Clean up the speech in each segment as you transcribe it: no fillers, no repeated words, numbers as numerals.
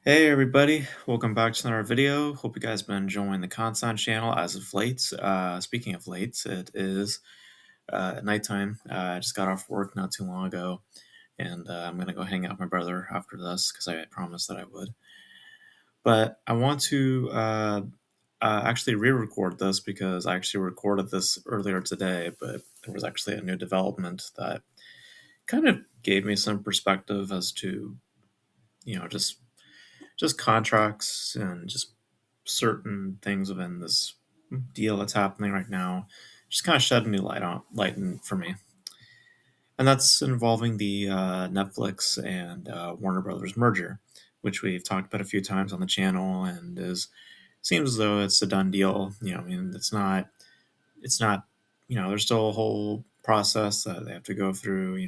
Hey everybody, welcome back to another video. Hope you guys been enjoying the content channel as of late. Speaking of late, it is nighttime. I just got off work not too long ago, and I'm gonna go hang out with my brother after this because I promised that I would. But I want to actually re-record this because I actually recorded this earlier today, but there was actually a new development that kind of gave me some perspective as to, just contracts and just certain things within this deal that's happening right now. Just kind of shed a new for me, and that's involving the Netflix and Warner Brothers merger, which we've talked about a few times on the channel, and is seems as though it's a done deal. I mean, it's not. It's not. There's still a whole process that they have to go through.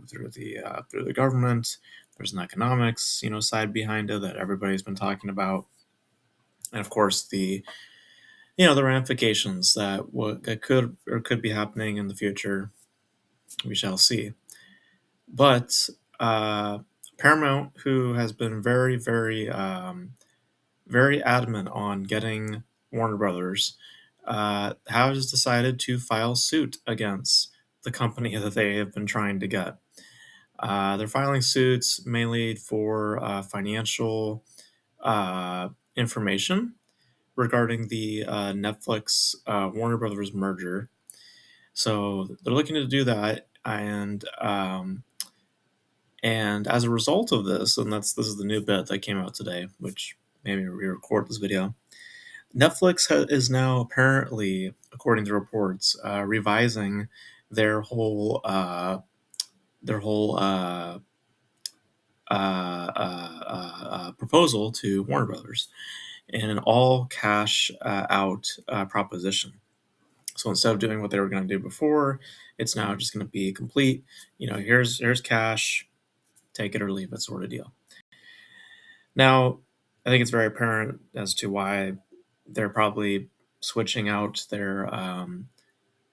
Through the government. There's an economics, side behind it that everybody's been talking about, and of course the ramifications that could be happening in the future. We shall see. But Paramount, who has been very adamant on getting Warner Brothers, has decided to file suit against the company that they have been trying to get. They're filing suits mainly for financial information regarding the Netflix Warner Brothers merger. So they're looking to do that, and as a result of this, and this is the new bit that came out today, which made me re-record this video. Netflix is now apparently, according to reports, revising their whole proposal to Warner Brothers in an all cash out proposition. So instead of doing what they were going to do before, it's now just going to be complete. Here's cash, take it or leave it sort of deal. Now, I think it's very apparent as to why they're probably switching out their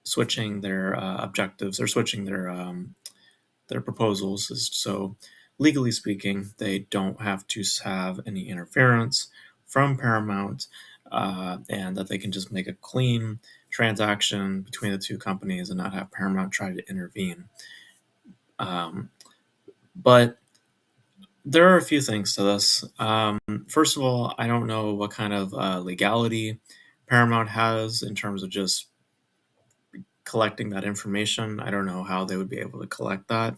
objectives or switching their proposals. So legally speaking, they don't have to have any interference from Paramount, and that they can just make a clean transaction between the two companies and not have Paramount try to intervene. But there are a few things to this. First of all, I don't know what kind of legality Paramount has in terms of just collecting that information. I don't know how they would be able to collect that.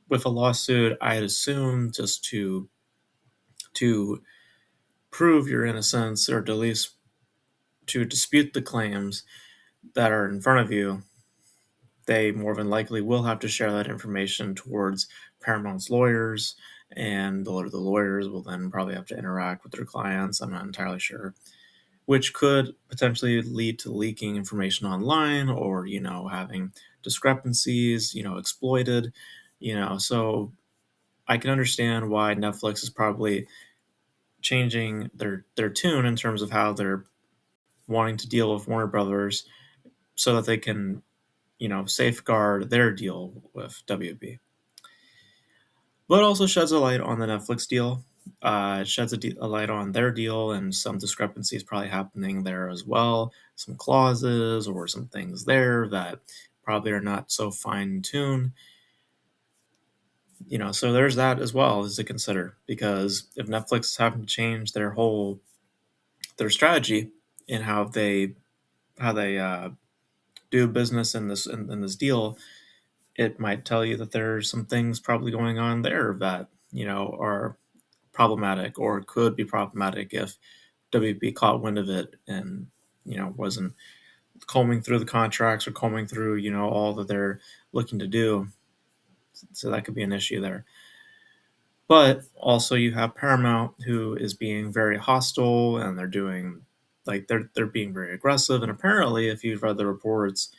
With a lawsuit, I'd assume just to prove your innocence, or at least to dispute the claims that are in front of you, they more than likely will have to share that information towards Paramount's lawyers, and the lawyers will then probably have to interact with their clients. I'm not entirely sure, which could potentially lead to leaking information online, or having discrepancies exploited. So I can understand why Netflix is probably changing their tune in terms of how they're wanting to deal with Warner Brothers, so that they can safeguard their deal with WB. But it also sheds a light on the Netflix deal. It sheds a light on their deal and some discrepancies probably happening there as well. Some clauses or some things there that probably are not so fine tuned. So there's that as well as to consider, because if Netflix is having to change their strategy in how they do business in this deal, it might tell you that there's some things probably going on there that are problematic, or could be problematic if WB caught wind of it and wasn't combing through the contracts or combing through all that they're looking to do. So that could be an issue there. But also you have Paramount, who is being very hostile, and they're doing they're being very aggressive. And apparently, if you've read the reports,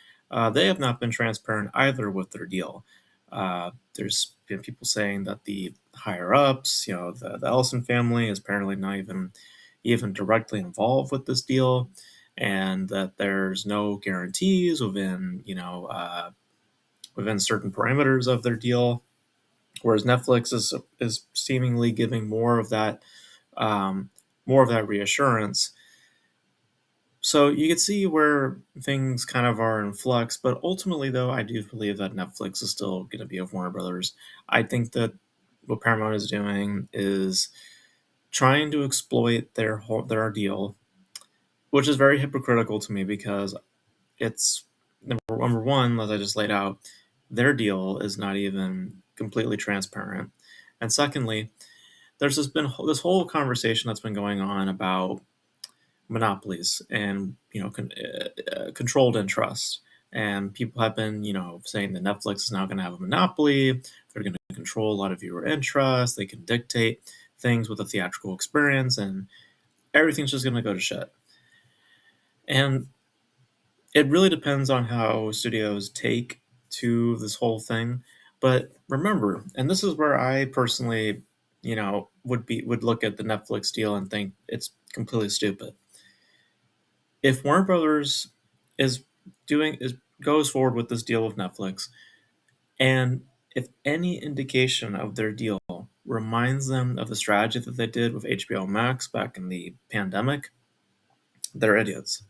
they have not been transparent either with their deal. There's been people saying that the higher ups, the Ellison family, is apparently not even directly involved with this deal, and that there's no guarantees within certain parameters of their deal. Whereas Netflix is seemingly giving more of that um, more of that reassurance. So you can see where things kind of are in flux, but ultimately, though, I do believe that Netflix is still going to be of Warner Brothers. I think that what Paramount is doing is trying to exploit their deal, which is very hypocritical to me because it's number one, as I just laid out, their deal is not even completely transparent, and secondly, there's just been this whole conversation that's been going on about monopolies and controlled interest, and people have been saying that Netflix is now going to have a monopoly. They're going to control a lot of viewer interest. They can dictate things with a theatrical experience, and everything's just going to go to shit. And it really depends on how studios take to this whole thing. But remember, and this is where I personally, would look at the Netflix deal and think it's completely stupid. If Warner Brothers is is goes forward with this deal with Netflix, and if any indication of their deal reminds them of the strategy that they did with HBO Max back in the pandemic, they're idiots.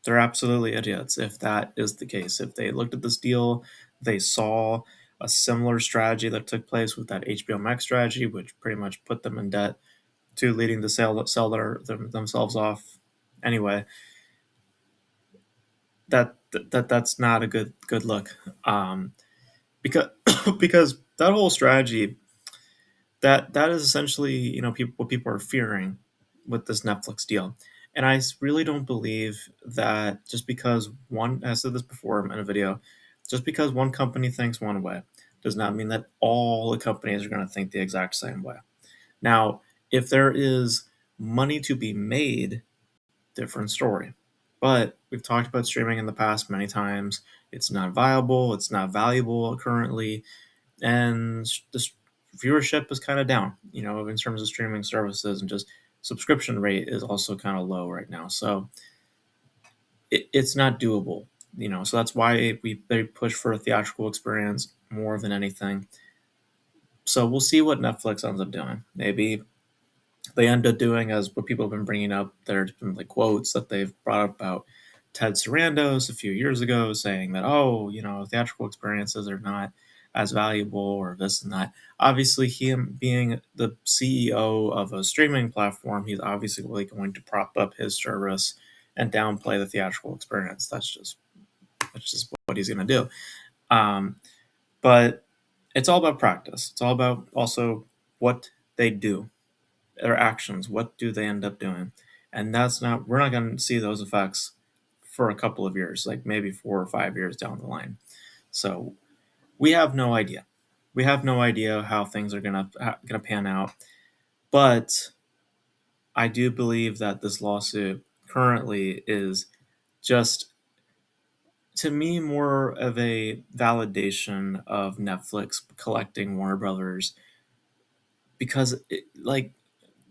They're absolutely idiots if that is the case. If they looked at this deal, they saw a similar strategy that took place with that HBO Max strategy, which pretty much put them in debt to leading to sell themselves off anyway. That's not a good look, because because that whole strategy, that is essentially what people are fearing with this Netflix deal. And really don't believe that just because one, I said this before in a video, just because one company thinks one way does not mean that all the companies are going to think the exact same way. Now, if there is money to be made, different story. But we've talked about streaming in the past many times. It's not viable, it's not valuable currently, and the viewership is kind of down, in terms of streaming services, and just subscription rate is also kind of low right now. So it's not doable, So that's why they push for a theatrical experience more than anything. So we'll see what Netflix ends up doing. Maybe they end up doing as what people have been bringing up. There's been like quotes that they've brought up about Ted Sarandos a few years ago, saying that theatrical experiences are not as valuable or this and that. Obviously, him being the CEO of a streaming platform, he's obviously really going to prop up his service and downplay the theatrical experience. That's just what he's going to do. But it's all about practice. It's all about also what they do, their actions. What do they end up doing? And we're not going to see those effects for a couple of years, like maybe 4 or 5 years down the line. So we have no idea. We have no idea how things are gonna pan out. But I do believe that this lawsuit currently is just, to me, more of a validation of Netflix collecting Warner Brothers, because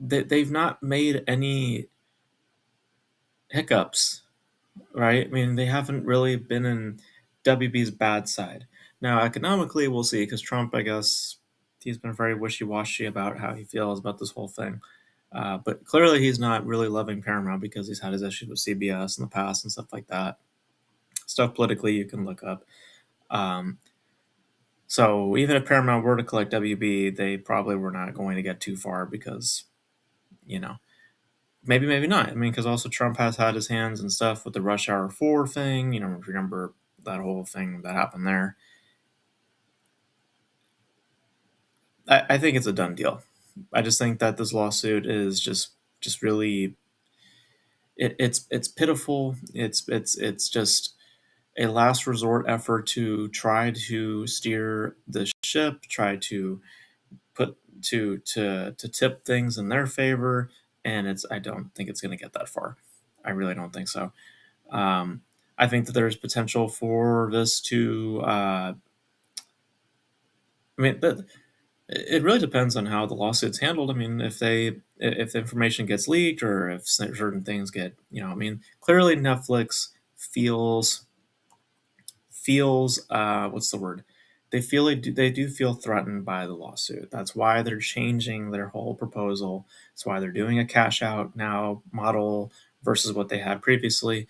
they've not made any hiccups, right? I mean, they haven't really been in WB's bad side. Now, economically, we'll see, because Trump, I guess, he's been very wishy-washy about how he feels about this whole thing. But clearly, he's not really loving Paramount because he's had his issues with CBS in the past and stuff like that. Stuff politically you can look up. So even if Paramount were to collect WB, they probably were not going to get too far because, you know, maybe not. I mean, because also Trump has had his hands and stuff with the Rush Hour 4 thing. Remember that whole thing that happened there. I think it's a done deal. I just think that this lawsuit is just really it's pitiful. It's just a last resort effort to try to steer the ship, try to put to tip things in their favor, and I don't think it's going to get that far. I really don't think so. Um, I think that there's potential for this to. I mean, it really depends on how the lawsuit's handled. I mean, if the information gets leaked or if certain things get, I mean, clearly Netflix feels what's the word? they do feel threatened by the lawsuit. That's why they're changing their whole proposal. That's why they're doing a cash out now model versus what they had previously.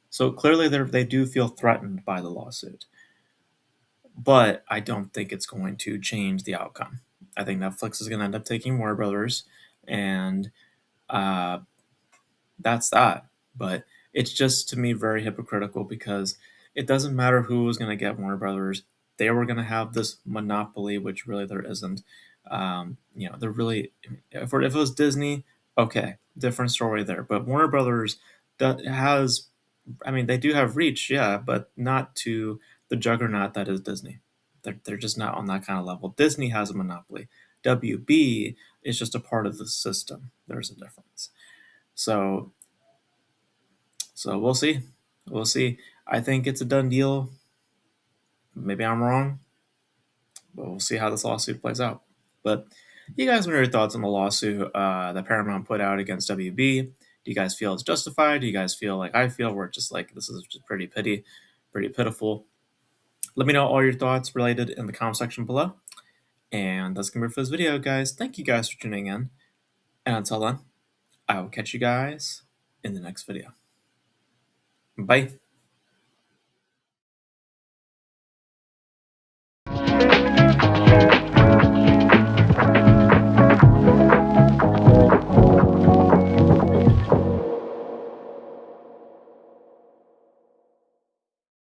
So clearly they do feel threatened by the lawsuit. But I don't think it's going to change the outcome. I think Netflix is going to end up taking Warner Brothers, and uh, that's that. But it's just to me very hypocritical because it doesn't matter who was going to get Warner Brothers. They were going to have this monopoly, which really there isn't. They're really if it was Disney, okay, different story there. But Warner Brothers that has, I mean, they do have reach, yeah, but not to the juggernaut that is Disney. They're just not on that kind of level. Disney has a monopoly. WB is just a part of the system. There's a difference. So so we'll see. We'll see. I think it's a done deal. Maybe I'm wrong, but we'll see how this lawsuit plays out. But you guys, what are your thoughts on the lawsuit that Paramount put out against WB? Do you guys feel it's justified? Do you guys feel like I feel, where it's just like this is just pretty pitiful? Let me know all your thoughts related in the comment section below. And that's gonna be it for this video, guys. Thank you guys for tuning in. And until then, I will catch you guys in the next video. Bye.